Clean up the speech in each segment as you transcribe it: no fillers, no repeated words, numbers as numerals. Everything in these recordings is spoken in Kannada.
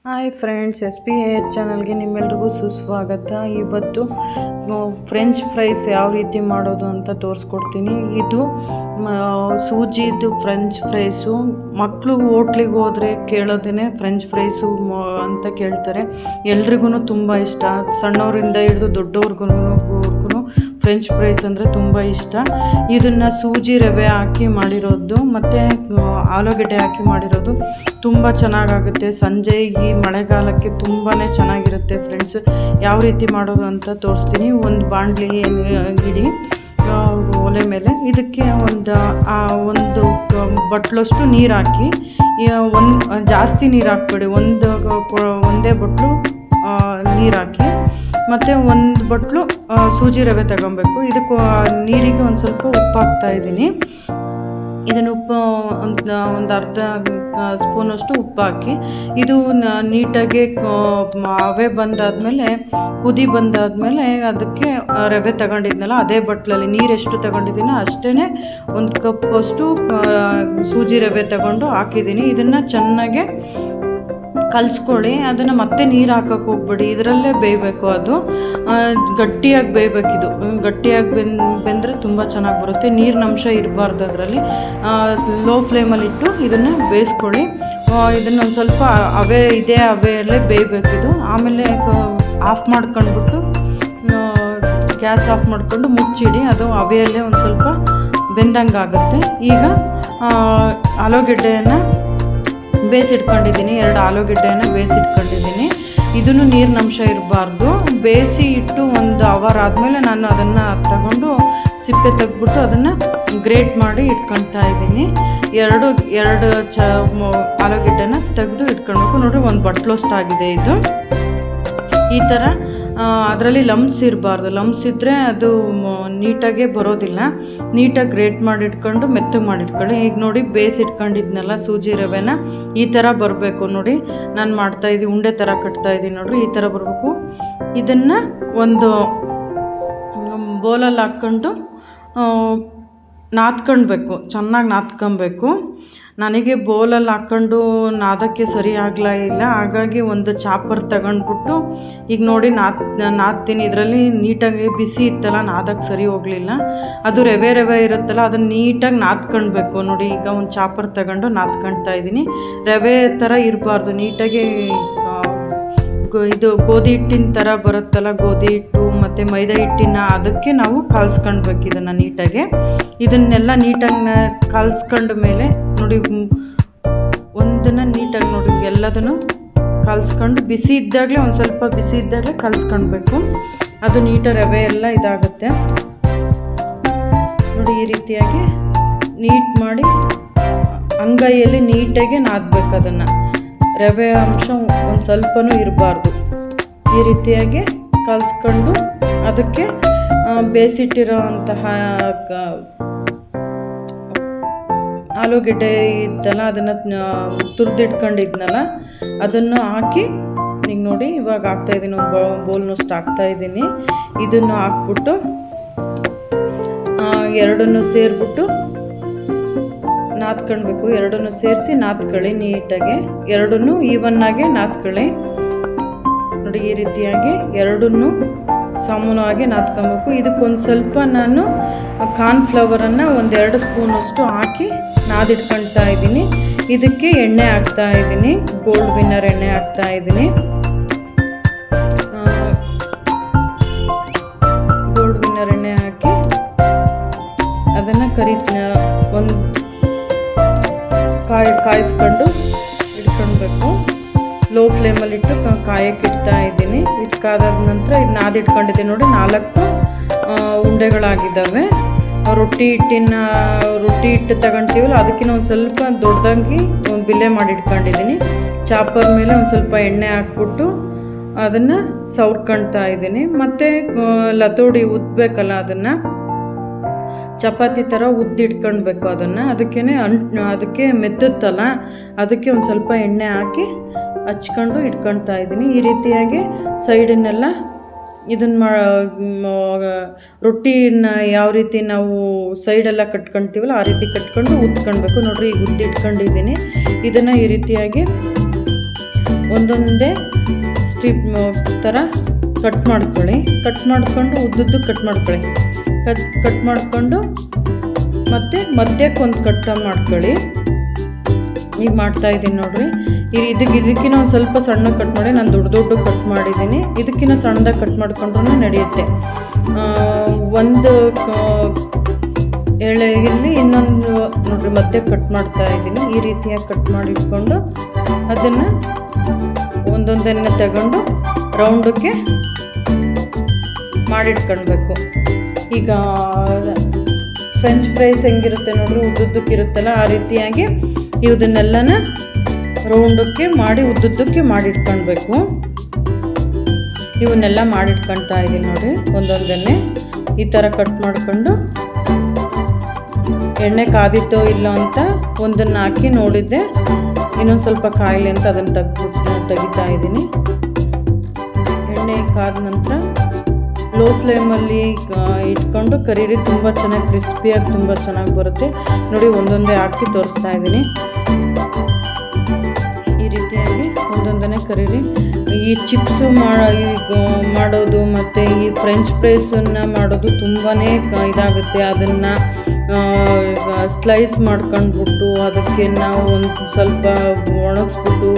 ಹಾಯ್ ಫ್ರೆಂಡ್ಸ್, SPH ಚಾನಲ್ಗೆ ನಿಮ್ಮೆಲ್ರಿಗೂ ಸುಸ್ವಾಗತ. ಇವತ್ತು ಫ್ರೆಂಚ್ ಫ್ರೈಸ್ ಯಾವ ರೀತಿ ಮಾಡೋದು ಅಂತ ತೋರಿಸ್ಕೊಡ್ತೀನಿ. ಇದು ಸೂಜಿದು ಫ್ರೆಂಚ್ ಫ್ರೈಸು. ಮಕ್ಕಳು ಹೋಟ್ಲಿಗೆ ಹೋದರೆ ಕೇಳೋದೇ ಫ್ರೆಂಚ್ ಫ್ರೈಸು ಅಂತ ಕೇಳ್ತಾರೆ. ಎಲ್ರಿಗೂ ತುಂಬ ಇಷ್ಟ, ಸಣ್ಣವರಿಂದ ಹಿಡಿದು ದೊಡ್ಡವ್ರಿಗೂ ಫ್ರೆಂಚ್ ಫ್ರೈಸ್ ಅಂದರೆ ತುಂಬ ಇಷ್ಟ. ಇದನ್ನು ಸೂಜಿ ರವೆ ಹಾಕಿ ಮಾಡಿರೋದು ಮತ್ತು ಆಲೂಗಡ್ಡೆ ಹಾಕಿ ಮಾಡಿರೋದು ತುಂಬ ಚೆನ್ನಾಗಾಗುತ್ತೆ. ಸಂಜೆ ಈ ಮಳೆಗಾಲಕ್ಕೆ ತುಂಬಾ ಚೆನ್ನಾಗಿರುತ್ತೆ ಫ್ರೆಂಡ್ಸ್. ಯಾವ ರೀತಿ ಮಾಡೋದು ಅಂತ ತೋರಿಸ್ತೀನಿ. ಒಂದು ಬಾಣಲಿ ಇಡಿ ಒಲೆ ಮೇಲೆ. ಇದಕ್ಕೆ ಒಂದು ಬಟ್ಲಷ್ಟು ನೀರು ಹಾಕಿ, ಜಾಸ್ತಿ ನೀರು ಹಾಕ್ಬೇಡಿ, ಒಂದೇ ಬಟ್ಲು ನೀರು ಹಾಕಿ, ಮತ್ತು ಒಂದು ಬಟ್ಲು ಸೂಜಿ ರವೆ ತಗೊಬೇಕು. ಇದಕ್ಕೆ ನೀರಿಗೆ ಒಂದು ಸ್ವಲ್ಪ ಉಪ್ಪು ಹಾಕ್ತಾಯಿದ್ದೀನಿ. ಇದನ್ನು ಉಪ್ಪು ಒಂದು ಅರ್ಧ ಸ್ಪೂನಷ್ಟು ಉಪ್ಪು ಹಾಕಿ, ಇದು ನೀಟಾಗಿ ಹವೆ ಬಂದಾದಮೇಲೆ, ಕುದಿ ಬಂದಾದಮೇಲೆ ಅದಕ್ಕೆ ರವೆ ತಗೊಂಡಿದ್ನಲ್ಲ ಅದೇ ಬಟ್ಲಲ್ಲಿ ನೀರು ಎಷ್ಟು ತಗೊಂಡಿದ್ದೀನೋ ಅಷ್ಟೇ ಒಂದು ಕಪ್ಪಷ್ಟು ಸೂಜಿ ರವೆ ತಗೊಂಡು ಹಾಕಿದ್ದೀನಿ. ಇದನ್ನು ಚೆನ್ನಾಗೆ ಕಲಿಸ್ಕೊಳ್ಳಿ. ಅದನ್ನು ಮತ್ತೆ ನೀರು ಹಾಕೋಕ್ಕೆ ಹೋಗ್ಬೇಡಿ, ಇದರಲ್ಲೇ ಬೇಯಬೇಕು. ಅದು ಗಟ್ಟಿಯಾಗಿ ಬೇಯಬೇಕಿದು. ಗಟ್ಟಿಯಾಗಿ ಬೆಂದರೆ ತುಂಬ ಚೆನ್ನಾಗಿ ಬರುತ್ತೆ. ನೀರಿನ ಅಂಶ ಇರಬಾರ್ದು ಅದರಲ್ಲಿ. ಲೋ ಫ್ಲೇಮಲ್ಲಿಟ್ಟು ಇದನ್ನು ಬೇಯಿಸ್ಕೊಳ್ಳಿ. ಇದನ್ನು ಒಂದು ಸ್ವಲ್ಪ ಹವೆಯಲ್ಲೇ ಬೇಯಬೇಕಿದು. ಆಮೇಲೆ ಆಫ್ ಮಾಡ್ಕೊಂಡ್ಬಿಟ್ಟು ಗ್ಯಾಸ್ ಆಫ್ ಮಾಡ್ಕೊಂಡು ಮುಚ್ಚಿಡಿ. ಅದು ಹವೆಯಲ್ಲೇ ಒಂದು ಸ್ವಲ್ಪ ಬೆಂದಂಗೆ ಆಗುತ್ತೆ. ಈಗ ಆಲೂಗೆಡ್ಡೆಯನ್ನು ಬೇಯಿಸಿಟ್ಕೊಂಡಿದ್ದೀನಿ. 2 ಆಲೂಗೆಡ್ಡೆಯನ್ನು ಬೇಯಿಸಿಟ್ಕೊಂಡಿದ್ದೀನಿ. ಇದನ್ನು ನೀರಿನ ಅಂಶ ಇರಬಾರ್ದು. ಬೇಯಿಸಿ ಇಟ್ಟು 1 ಅವರ್ ಆದಮೇಲೆ ನಾನು ಅದನ್ನು ತಗೊಂಡು ಸಿಪ್ಪೆ ತೆಗೆದ್ಬಿಟ್ಟು ಅದನ್ನು ಗ್ರೇಟ್ ಮಾಡಿ ಇಟ್ಕೊಳ್ತಾ ಇದ್ದೀನಿ. ಎರಡು ಆಲೂಗೆಡ್ಡೆನ ತೆಗೆದು ಇಟ್ಕೊಳ್ಬೇಕು. ನೋಡಿರಿ, ಒಂದು ಬಟ್ಲಷ್ಟು ಆಗಿದೆ ಇದು. ಈ ಥರ ಅದರಲ್ಲಿ ಲಮ್ಸ್ ಇರಬಾರ್ದು. ಲಮ್ಸ್ ಇದ್ದರೆ ಅದು ನೀಟಾಗೇ ಬರೋದಿಲ್ಲ. ನೀಟಾಗಿ ಗ್ರೇಟ್ ಮಾಡಿ ಇಟ್ಕೊಂಡು ಮೆತ್ತಗೆ ಮಾಡಿಟ್ಕೊಳ್ಳಿ. ಈಗ ನೋಡಿ, ಬೇಯಿಸಿಟ್ಕೊಂಡಿದ್ನಲ್ಲ ಸೂಜಿ ರವೆನ, ಈ ಥರ ಬರಬೇಕು. ನೋಡಿ, ನಾನು ಮಾಡ್ತಾಯಿದ್ದೀನಿ, ಉಂಡೆ ಥರ ಕಟ್ತಾಯಿದ್ದೀನಿ. ನೋಡಿರಿ, ಈ ಥರ ಬರಬೇಕು. ಇದನ್ನು ಒಂದು ಬೌಲಲ್ಲಿ ಹಾಕ್ಕೊಂಡು ನಾದ್ಕೊಳ್ಬೇಕು, ಚೆನ್ನಾಗಿ ನಾದ್ಕೊಬೇಕು. ನನಗೆ ಬೌಲಲ್ಲಿ ಹಾಕ್ಕೊಂಡು ನಾದಕ್ಕೆ ಸರಿ ಇಲ್ಲ. ಹಾಗಾಗಿ ಒಂದು ಚಾಪರ್ ತಗೊಂಡ್ಬಿಟ್ಟು ಈಗ ನೋಡಿ ನಾದ್ತೀನಿ. ಇದರಲ್ಲಿ ನೀಟಾಗಿ ಬಿಸಿ ಇತ್ತಲ್ಲ, ನಾದಕ್ಕೆ ಸರಿ ಹೋಗಲಿಲ್ಲ. ಅದು ರವೆ ಇರುತ್ತಲ್ಲ, ಅದನ್ನು ನೀಟಾಗಿ ನಾದ್ಕೊಳ್ಬೇಕು. ನೋಡಿ, ಈಗ ಒಂದು ಚಾಪರ್ ತಗೊಂಡು ನಾದ್ಕೊಳ್ತಾ ಇದ್ದೀನಿ. ರವೆ ಥರ ಇರಬಾರ್ದು, ನೀಟಾಗಿ ಇದು ಗೋಧಿ ಹಿಟ್ಟಿನ ಥರ ಬರುತ್ತಲ್ಲ, ಗೋಧಿ ಹಿಟ್ಟು ಮತ್ತು ಮೈದಾ ಹಿಟ್ಟಿನ ಅದಕ್ಕೆ ನಾವು ಕಲಿಸ್ಕೊಳ್ಬೇಕು ಇದನ್ನು ನೀಟಾಗಿ. ಇದನ್ನೆಲ್ಲ ನೀಟಾಗಿ ಕಲಿಸ್ಕೊಂಡ ಮೇಲೆ ನೋಡಿ, ಒಂದನ್ನು ನೀಟಾಗಿ ನೋಡಿ ಎಲ್ಲದನ್ನು ಕಲಿಸ್ಕೊಂಡು ಬಿಸಿ ಇದ್ದಾಗಲೇ, ಒಂದು ಸ್ವಲ್ಪ ಬಿಸಿ ಇದ್ದಾಗಲೇ ಕಲಿಸ್ಕೊಳ್ಬೇಕು. ಅದು ನೀಟಾಗಿ ರವೆ ಎಲ್ಲ ಇದಾಗುತ್ತೆ. ನೋಡಿ, ಈ ರೀತಿಯಾಗಿ ನೀಟ್ ಮಾಡಿ ಅಂಗೈಯಲ್ಲಿ ನೀಟಾಗಿ ನಾದಬೇಕು. ಅದನ್ನು ರವೆ ಅಂಶ ಒಂದು ಸ್ವಲ್ಪನೂ ಇರಬಾರ್ದು. ಈ ರೀತಿಯಾಗಿ ಕಲಿಸ್ಕೊಂಡು ಅದಕ್ಕೆ ಬೇಯಿಸಿಟ್ಟಿರೋ ಅಂತಹ ಆಲೂಗೆಡ್ಡೆ ಇತ್ತಲ್ಲ, ಅದನ್ನು ತುರಿದಿಟ್ಕೊಂಡಿದ್ನಲ್ಲ ಅದನ್ನು ಹಾಕಿ, ಈಗ ನೋಡಿ ಇವಾಗ ಹಾಕ್ತಾಯಿದ್ದೀನಿ. ಒಂದು ಬೌಲ್ನಷ್ಟು ಹಾಕ್ತಾಯಿದ್ದೀನಿ. ಇದನ್ನು ಹಾಕ್ಬಿಟ್ಟು ಎರಡನ್ನೂ ಸೇರಿಬಿಟ್ಟು ನಾದ್ಕೊಳ್ಬೇಕು. ಎರಡನ್ನೂ ಸೇರಿಸಿ ನಾದ್ಕೊಳ್ಳಿ ನೀಟಾಗಿ. ಎರಡನ್ನೂ ಈವನ್ನಾಗೆ ನಾದ್ಕೊಳ್ಳಿ. ನೋಡಿ, ಈ ರೀತಿಯಾಗಿ ಎರಡನ್ನೂ ಸಮವಾಗಿ ನಾದ್ಕೊಬೇಕು. ಇದಕ್ಕೊಂದು ಸ್ವಲ್ಪ ನಾನು ಕಾರ್ನ್ಫ್ಲವರನ್ನು 1-2 ಸ್ಪೂನಷ್ಟು ಹಾಕಿ ನಾದಿಟ್ಕೊಳ್ತಾ ಇದ್ದೀನಿ. ಇದಕ್ಕೆ ಎಣ್ಣೆ ಹಾಕ್ತಾ ಇದ್ದೀನಿ, ಗೋಲ್ಡ್ ವಿನ್ನರ್ ಎಣ್ಣೆ ಹಾಕ್ತಾ ಇದ್ದೀನಿ. ಗೋಲ್ಡ್ ವಿನ್ನರ್ ಎಣ್ಣೆ ಹಾಕಿ ಅದನ್ನು ಒಂದು ಕಾಯಿಸ್ಕೊಂಡು ಇಟ್ಕೊಳ್ಬೇಕು. ಲೋ ಫ್ಲೇಮಲ್ಲಿಟ್ಟು ಕಾಯಕ್ಕೆ ಇಡ್ತಾ ಇದ್ದೀನಿ. ಕಾದಾದ ನಂತರ ಇದು ನಾದಿಟ್ಕೊಂಡಿದ್ದೀನಿ. ನೋಡಿ, 4 ಉಂಡೆಗಳಾಗಿದ್ದಾವೆ. ರೊಟ್ಟಿ ಹಿಟ್ಟು ತಗೊಳ್ತೀವಲ್ಲ, ಅದಕ್ಕಿಂತ ಒಂದು ಸ್ವಲ್ಪ ದೊಡ್ಡದಾಗಿ ಬಿಲ್ಲೆ ಮಾಡಿ ಇಟ್ಕೊಂಡಿದ್ದೀನಿ. ಚಾಪರ್ ಮೇಲೆ ಒಂದು ಸ್ವಲ್ಪ ಎಣ್ಣೆ ಹಾಕ್ಬಿಟ್ಟು ಅದನ್ನು ಸವರ್ಕೊಳ್ತಾ ಇದ್ದೀನಿ. ಮತ್ತು ಲತೋಡಿ ಉದ್ದಬೇಕಲ್ಲ, ಅದನ್ನು ಚಪಾತಿ ಥರ ಉದ್ದಿಟ್ಕೊಳ್ಬೇಕು. ಅದನ್ನು ಅದಕ್ಕೆ ಮೆತ್ತತ್ತಲ್ಲ, ಅದಕ್ಕೆ ಒಂದು ಸ್ವಲ್ಪ ಎಣ್ಣೆ ಹಾಕಿ ಹಚ್ಕೊಂಡು ಇಟ್ಕೊಳ್ತಾ ಇದ್ದೀನಿ. ಈ ರೀತಿಯಾಗಿ ಸೈಡನ್ನೆಲ್ಲ ಇದನ್ನು ರೊಟ್ಟಿನ ಯಾವ ರೀತಿ ನಾವು ಸೈಡೆಲ್ಲ ಕಟ್ಕೊಳ್ತೀವಲ್ಲ ಆ ರೀತಿ ಕಟ್ಕೊಂಡು ಉದ್ಕೊಳ್ಬೇಕು. ನೋಡಿರಿ, ಈಗ ಉದ್ದಿಟ್ಕೊಂಡಿದ್ದೀನಿ. ಇದನ್ನು ಈ ರೀತಿಯಾಗಿ ಒಂದೊಂದೇ ಸ್ಟ್ರಿಪ್ ಥರ ಕಟ್ ಮಾಡ್ಕೊಳ್ಳಿ. ಕಟ್ ಮಾಡಿಕೊಂಡು ಉದ್ದುದ್ದು ಕಟ್ ಮಾಡ್ಕೊಳ್ಳಿ. ಕಟ್ ಮಾಡಿಕೊಂಡು ಮತ್ತು ಮಧ್ಯಕ್ಕೊಂದು ಕಟ್ ಮಾಡ್ಕೊಳ್ಳಿ. ಈಗ ಮಾಡ್ತಾಯಿದ್ದೀನಿ ನೋಡಿರಿ. ಇದಕ್ಕಿಂತ ಒಂದು ಸ್ವಲ್ಪ ಸಣ್ಣ ಕಟ್ ಮಾಡಿ, ನಾನು ದೊಡ್ಡ ಕಟ್ ಮಾಡಿದ್ದೀನಿ. ಇದಕ್ಕಿಂತ ಸಣ್ಣದಾಗಿ ಕಟ್ ಮಾಡ್ಕೊಂಡ್ರೂ ನಡೆಯುತ್ತೆ. ಒಂದು ಎಳೆಯಲ್ಲಿ ಇನ್ನೊಂದು ನೋಡಿರಿ ಮತ್ತೆ ಕಟ್ ಮಾಡ್ತಾಯಿದ್ದೀನಿ. ಈ ರೀತಿಯಾಗಿ ಕಟ್ ಮಾಡಿಟ್ಕೊಂಡು ಅದನ್ನು ಒಂದೊಂದನ್ನು ತಗೊಂಡು ರೌಂಡಕ್ಕೆ ಮಾಡಿಟ್ಕೊಳ್ಬೇಕು. ಈಗ ಫ್ರೆಂಚ್ ಫ್ರೈಸ್ ಹೆಂಗಿರುತ್ತೆ ನೋಡ್ರಿ, ಉದ್ದುದ್ದಕ್ಕಿರುತ್ತಲ್ಲ, ಆ ರೀತಿಯಾಗಿ ಇವನ್ನೆಲ್ಲನ ರೌಂಡಕ್ಕೆ ಮಾಡಿ ಉದ್ದುದ್ದಕ್ಕೆ ಮಾಡಿಟ್ಕೊಳ್ಬೇಕು. ಇವನ್ನೆಲ್ಲ ಮಾಡಿಟ್ಕೊಳ್ತಾ ಇದ್ದೀನಿ ನೋಡಿ. ಒಂದೊಂದನ್ನೇ ಈ ಥರ ಕಟ್ ಮಾಡಿಕೊಂಡು ಎಣ್ಣೆ ಕಾದಿತ್ತೋ ಇಲ್ಲ ಅಂತ ಒಂದನ್ನು ಹಾಕಿ ನೋಡಿದ್ದೆ. ಇನ್ನೊಂದು ಸ್ವಲ್ಪ ಕಾಯಿಲೆ ಅಂತ ಅದನ್ನು ತೆಗಿತಾ ಇದ್ದೀನಿ. ಎಣ್ಣೆ ಕಾದ ನಂತರ ಲೋ ಫ್ಲೇಮಲ್ಲಿ ಇಟ್ಕೊಂಡು ಕರೀರಿ. ತುಂಬ ಚೆನ್ನಾಗಿ ಕ್ರಿಸ್ಪಿಯಾಗಿ ತುಂಬ ಚೆನ್ನಾಗಿ ಬರುತ್ತೆ ನೋಡಿ. ಒಂದೊಂದೇ ಹಾಕಿ ತೋರಿಸ್ತಾ ಇದ್ದೀನಿ. ಈ ರೀತಿಯಾಗಿ ಒಂದೊಂದನ್ನೇ ಕರೀರಿ. ಈ ಚಿಪ್ಸು ಮಾಡೋದು ಮತ್ತು ಈ ಫ್ರೆಂಚ್ ಫ್ರೈಸನ್ನು ಮಾಡೋದು ತುಂಬಾ ಇದಾಗುತ್ತೆ. ಅದನ್ನು ಸ್ಲೈಸ್ ಮಾಡ್ಕೊಂಡ್ಬಿಟ್ಟು ಅದಕ್ಕೆ ನಾವು ಒಂದು ಸ್ವಲ್ಪ ಒಣಗಿಸ್ಬಿಟ್ಟು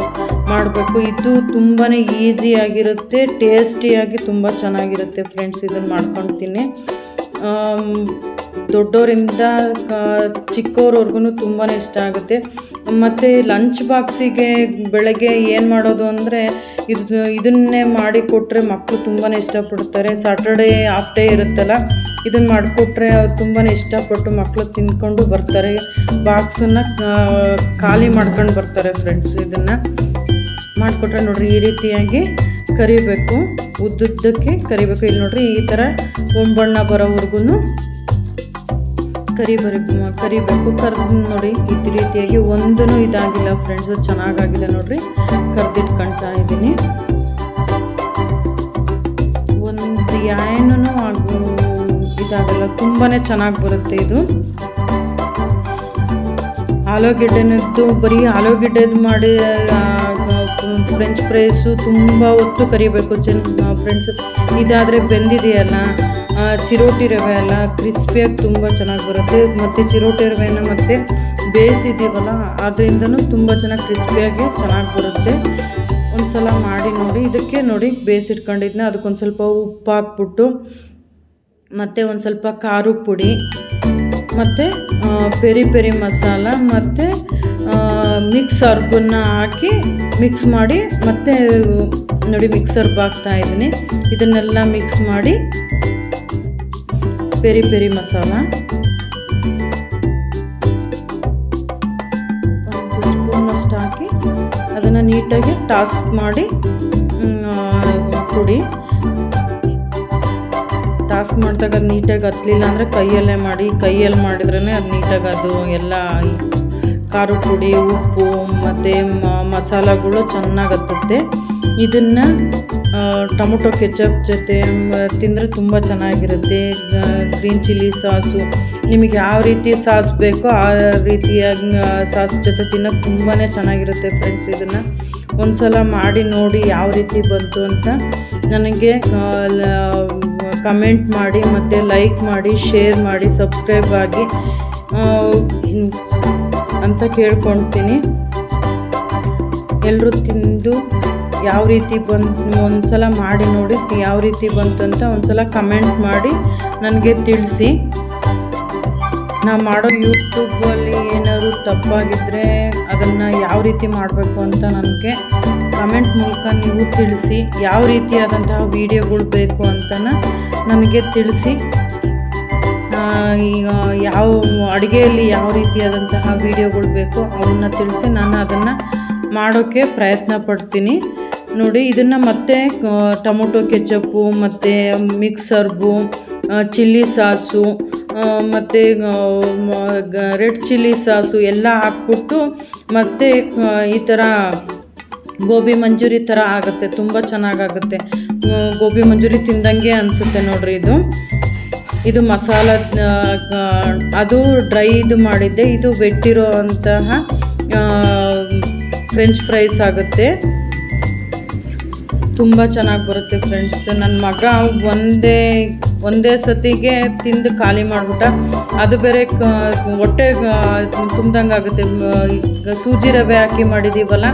ಮಾಡಬೇಕು. ಇದು ತುಂಬಾ ಈಸಿಯಾಗಿರುತ್ತೆ, ಟೇಸ್ಟಿಯಾಗಿ ತುಂಬ ಚೆನ್ನಾಗಿರುತ್ತೆ ಫ್ರೆಂಡ್ಸ್. ಇದನ್ನು ಮಾಡ್ಕೊಳ್ತೀನಿ. ದೊಡ್ಡವರಿಂದ ಚಿಕ್ಕವ್ರವ್ರಿಗೂ ತುಂಬಾ ಇಷ್ಟ ಆಗುತ್ತೆ. ಮತ್ತು ಲಂಚ್ ಬಾಕ್ಸಿಗೆ ಬೆಳಗ್ಗೆ ಏನು ಮಾಡೋದು ಅಂದರೆ ಇದನ್ನೇ ಮಾಡಿಕೊಟ್ರೆ ಮಕ್ಕಳು ತುಂಬಾ ಇಷ್ಟಪಡ್ತಾರೆ. ಸಾಟರ್ಡೇ ಹಾಫ್ ಡೇ ಇರುತ್ತಲ್ಲ, ಇದನ್ನು ಮಾಡಿಕೊಟ್ರೆ ತುಂಬಾ ಇಷ್ಟಪಟ್ಟು ಮಕ್ಕಳು ತಿಂದ್ಕೊಂಡು ಬರ್ತಾರೆ. ಬಾಕ್ಸನ್ನು ಖಾಲಿ ಮಾಡ್ಕೊಂಡು ಬರ್ತಾರೆ ಫ್ರೆಂಡ್ಸ್. ಇದನ್ನು ಮಾಡಿಕೊಟ್ರೆ ನೋಡಿರಿ ಈ ರೀತಿಯಾಗಿ ಕರಿಬೇಕು, ಉದ್ದುದ್ದಕ್ಕೆ ಕರಿಬೇಕು. ಇಲ್ಲಿ ನೋಡಿರಿ ಈ ಥರ ಒಂಬಣ್ಣ ಬರೋವರೆಗೂ ಕರಿಬೇಕು. ಕರ್ದು ನೋಡಿ ಈ ರೀತಿಯಾಗಿ ಒಂದೂ ಇದಾಗಿಲ್ಲ ಫ್ರೆಂಡ್ಸು, ಚೆನ್ನಾಗಾಗಿದೆ ನೋಡಿರಿ. ಕರ್ದಿಟ್ಕೊಳ್ತಾ ಇದ್ದೀನಿ. ಒಂದು ಏನೂ ಇದಾಗಲ್ಲ, ತುಂಬಾ ಚೆನ್ನಾಗಿ ಬರುತ್ತೆ ಇದು. ಆಲೂಗೆಡ್ಡೆನದ್ದು ಬರೀ ಆಲೂಗೆಡ್ಡೆದು ಮಾಡಿ ಫ್ರೆಂಚ್ ಫ್ರೈಸು ತುಂಬ ಹೊತ್ತು ಕರಿಬೇಕು ಫ್ರೆಂಡ್ಸ್. ಇದಾದರೆ ಬೆಂದಿದೆಯಲ್ಲ, ಚಿರೋಟಿ ರವೆ ಅಲ್ಲ, ಕ್ರಿಸ್ಪಿಯಾಗಿ ತುಂಬ ಚೆನ್ನಾಗಿ ಬರುತ್ತೆ. ಮತ್ತು ಚಿರೋಟಿ ರವೆನ ಮತ್ತು ಬೇಯಿಸಿದ್ದೀವಲ್ಲ, ಅದರಿಂದನೂ ತುಂಬ ಚೆನ್ನಾಗಿ ಕ್ರಿಸ್ಪಿಯಾಗಿ ಚೆನ್ನಾಗಿ ಬರುತ್ತೆ. ಒಂದು ಸಲ ಮಾಡಿ ನೋಡಿ. ಇದಕ್ಕೆ ನೋಡಿ ಬೇಯಿಸಿಟ್ಕೊಂಡಿದ್ನ ಅದಕ್ಕೊಂದು ಸ್ವಲ್ಪ ಉಪ್ಪು ಹಾಕ್ಬಿಟ್ಟು, ಮತ್ತು ಒಂದು ಸ್ವಲ್ಪ ಖಾರದ ಪುಡಿ, ಮತ್ತು ಪೆರಿ ಪೆರಿ ಮಸಾಲ, ಮತ್ತು ಮಿಕ್ಸ್ ಹರ್ಬನ್ನು ಹಾಕಿ ಮಿಕ್ಸ್ ಮಾಡಿ, ಮತ್ತು ನೋಡಿ ಮಿಕ್ಸರ್ ಹಾಕ್ತಾಯಿದ್ದೀನಿ. ಇದನ್ನೆಲ್ಲ ಮಿಕ್ಸ್ ಮಾಡಿ ಪೆರಿ ಪೆರಿ ಮಸಾಲ ಒಂದು ಸ್ಪೂನಷ್ಟು ಹಾಕಿ ಅದನ್ನು ನೀಟಾಗಿ ಟಾಸ್ ಮಾಡಿ ಕೊಡಿ. ಟಾಸ್ಕ್ ಮಾಡಿದಾಗ ಅದು ನೀಟಾಗಿ ಹತ್ತಲಿಲ್ಲ ಅಂದರೆ ಕೈಯಲ್ಲೇ ಮಾಡಿ. ಕೈಯಲ್ಲಿ ಮಾಡಿದ್ರೇ ಅದು ನೀಟಾಗಿ ಅದು ಎಲ್ಲ ಖಾರದ ಪುಡಿ, ಉಪ್ಪು ಮತ್ತು ಮಸಾಲಗಳು ಚೆನ್ನಾಗಿ ಹತ್ತುತ್ತೆ. ಇದನ್ನು ಟೊಮೊಟೊ ಕೆಚಪ್ ಜೊತೆ ತಿಂದರೆ ತುಂಬ ಚೆನ್ನಾಗಿರುತ್ತೆ. ಗ್ರೀನ್ ಚಿಲ್ಲಿ ಸಾಸು, ನಿಮಗೆ ಯಾವ ರೀತಿ ಸಾಸ್ ಬೇಕೋ ಆ ರೀತಿಯಾಗಿ ಸಾಸ್ ಜೊತೆ ತಿನ್ನೋಕ್ಕೆ ತುಂಬಾ ಚೆನ್ನಾಗಿರುತ್ತೆ ಫ್ರೆಂಡ್ಸ್. ಇದನ್ನು ಒಂದು ಸಲ ಮಾಡಿ ನೋಡಿ ಯಾವ ರೀತಿ ಬಂತು ಅಂತ ನನಗೆ ಕಮೆಂಟ್ ಮಾಡಿ, ಮತ್ತು ಲೈಕ್ ಮಾಡಿ, ಶೇರ್ ಮಾಡಿ, ಸಬ್ಸ್ಕ್ರೈಬ್ ಆಗಿ ಅಂತ ಕೇಳ್ಕೊಳ್ತೀನಿ. ಎಲ್ಲರೂ ತಿಂದು ಯಾವ ರೀತಿ ಬಂತು ಒಂದು ಸಲ ಮಾಡಿ ನೋಡಿ ಯಾವ ರೀತಿ ಬಂತು ಅಂತ ಒಂದು ಸಲ ಕಮೆಂಟ್ ಮಾಡಿ ನನಗೆ ತಿಳಿಸಿ. ನಾ ಮಾಡೋ ಯೂಟ್ಯೂಬಲ್ಲಿ ಏನಾದ್ರು ತಪ್ಪಾಗಿದ್ದರೆ ಅದನ್ನು ಯಾವ ರೀತಿ ಮಾಡಬೇಕು ಅಂತ ನನಗೆ ಕಮೆಂಟ್ ಮೂಲಕ ನೀವು ತಿಳಿಸಿ. ಯಾವ ರೀತಿಯಾದಂತಹ ವೀಡಿಯೋಗಳು ಬೇಕು ಅಂತ ನನಗೆ ತಿಳಿಸಿ. ಈಗ ಯಾವ ಅಡುಗೆಯಲ್ಲಿ ಯಾವ ರೀತಿಯಾದಂತಹ ವೀಡಿಯೋಗಳು ಬೇಕು ಅವನ್ನ ತಿಳಿಸಿ, ನಾನು ಅದನ್ನು ಮಾಡೋಕ್ಕೆ ಪ್ರಯತ್ನ ಪಡ್ತೀನಿ. ನೋಡಿ ಇದನ್ನು ಮತ್ತೆ ಟೊಮೊಟೊ ಕೆಚಪ್ಪು, ಮತ್ತು ಮಿಕ್ಸ್ ಹರ್ಬು, ಚಿಲ್ಲಿ ಸಾಸು, ಮತ್ತು ರೆಡ್ ಚಿಲ್ಲಿ ಸಾಸು ಎಲ್ಲ ಹಾಕ್ಬಿಟ್ಟು, ಮತ್ತು ಈ ಥರ ಗೋಬಿ ಮಂಚೂರಿ ಥರ ಆಗುತ್ತೆ. ತುಂಬ ಚೆನ್ನಾಗಾಗುತ್ತೆ. ಗೋಬಿ ಮಂಚೂರಿ ತಿಂದಂಗೆ ಅನಿಸುತ್ತೆ ನೋಡಿರಿ. ಇದು ಮಸಾಲ, ಅದು ಡ್ರೈದು ಮಾಡಿದ್ದೆ. ಇದು ವೆಟ್ಟಿರೋ ಅಂತಹ ಫ್ರೆಂಚ್ ಫ್ರೈಸ್ ಆಗುತ್ತೆ. ತುಂಬ ಚೆನ್ನಾಗಿ ಬರುತ್ತೆ ಫ್ರೆಂಡ್ಸ್. ನನ್ನ ಮಗ ಒಂದೇ ಸತಿಗೆ ತಿಂದು ಖಾಲಿ ಮಾಡಿಬಿಟ್ಟ. ಅದು ಬೇರೆ ಹೊಟ್ಟೆ ತುಂಬ್ದಂಗೆ ಆಗುತ್ತೆ. ಸೂಜಿ ರವೆ ಹಾಕಿ ಮಾಡಿದ್ದೀವಲ್ಲ,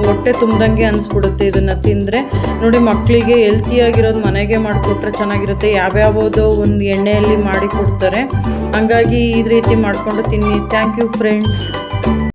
ಹೊಟ್ಟೆ ತುಂಬ್ದಂಗೆ ಅನಿಸ್ಬಿಡುತ್ತೆ ಇದನ್ನು ತಿಂದರೆ. ನೋಡಿ, ಮಕ್ಕಳಿಗೆ ಹೆಲ್ತಿಯಾಗಿರೋದು ಮನೆಗೆ ಮಾಡಿಕೊಟ್ರೆ ಚೆನ್ನಾಗಿರುತ್ತೆ. ಯಾವ್ಯಾವುದೋ ಒಂದು ಎಣ್ಣೆಯಲ್ಲಿ ಮಾಡಿ ಕೊಡ್ತಾರೆ, ಹಂಗಾಗಿ ಈ ರೀತಿ ಮಾಡಿಕೊಂಡು ತಿನ್ನಿ. Thank you friends.